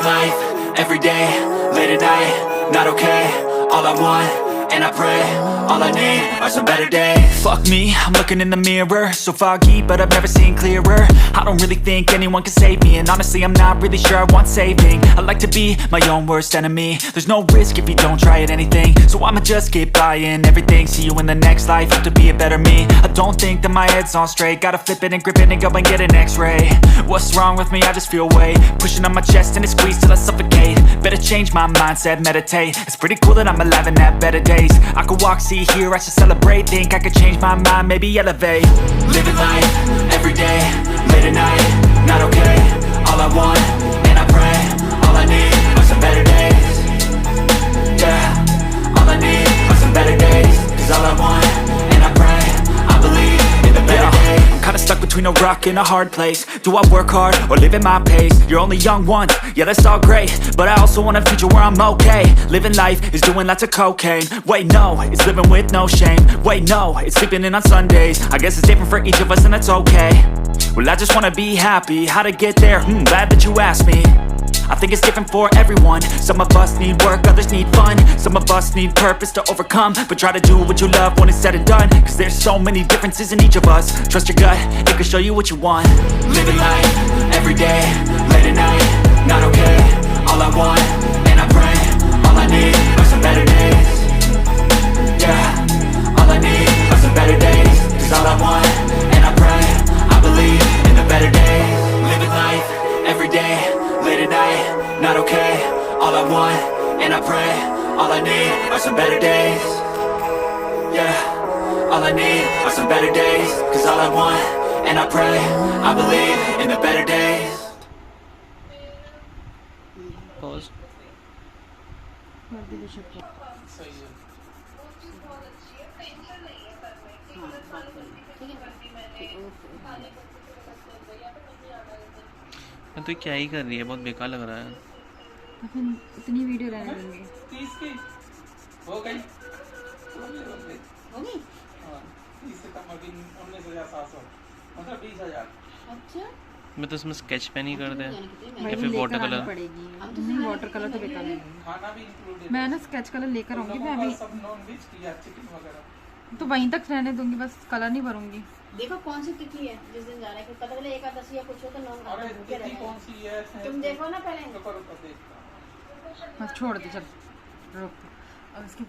life, every day, late at night, not okay. All I want, and I pray, all I need are some better days. Fuck me, I'm looking in the mirror, so foggy, but I've never seen clearer. I don't really think anyone can save me, and honestly I'm not really sure I want saving. I like to be my own worst enemy. There's no risk if you don't try at anything, so I'ma just keep buying everything. See you in the next life, have to be a better me. I don't think that my head's on straight, gotta flip it and grip it and go and get an x-ray. What's wrong with me? I just feel weight pushing on my chest and it squeezes till I suffocate. Better change my mindset, meditate. It's pretty cool that I'm alive and have better days. I could walk, see, hear, I should celebrate. Think I could change my mind, maybe elevate. Living life, every day, late at night, not okay. All I want, and I pray, all I need are some better days. Yeah, all I need are some better days. Cause all I want, and I pray, I believe in the better days. I'm kinda stuck between a rock and a hard place. Do I work hard or live at my pace? You're only young once, yeah that's all great, but I also want a future where I'm okay. Living life is doing lots of cocaine. Wait no, it's living with no shame. Wait no, it's sleeping in on Sundays. I guess it's different for each of us and that's okay. Well I just wanna be happy, how to get there? Glad that you asked me. I think it's different for everyone. Some of us need work, others need fun. Some of us need purpose to overcome. But try to do what you love when it's said and done. Cause there's so many differences in each of us. Trust your gut, it can show you what you want. Living life, every day, late at night, not okay. All I want, and I pray, all I need are some better days. Yeah, all I need are some better days. Cause all I want, and I pray, I believe in the better days. Living life, every day, late at night, not okay. All I want, and I pray, all I need are some better days. Yeah, all I need are some better days. Cause all I want, and I pray, I believe in the better days. Pause. तो क्या ही कर रही है, बहुत बेकार लग रहा है। तो फिर इतनी वीडियो रहने देंगे। 30 की हो गई होगी हाँ 30 से कम अभी 19,700 मतलब 20,000। अच्छा मैं तो इसमें स्केच पेन ही कर दे या फिर वाटर कलर पड़ेगी। नहीं वाटर कलर तो बेकार है। खाना भी इंक्लूडेड। मैं ना स्केच कलर लेकर आऊंगी। मैं अभी सब नॉन वेज किया चिकन वगैरह तो वहीं तक रहने दूंगी, बस कलर नहीं भरूंगी। देखो कौन सी तिथि है जिस दिन जाना है, पता चले एकादशी या कुछ हो तो नॉन अरे तिथि कौन सी है तुम देखो ना पहले। रुको देखता हूं बस छोड़ दे चल रुक। अब इसकी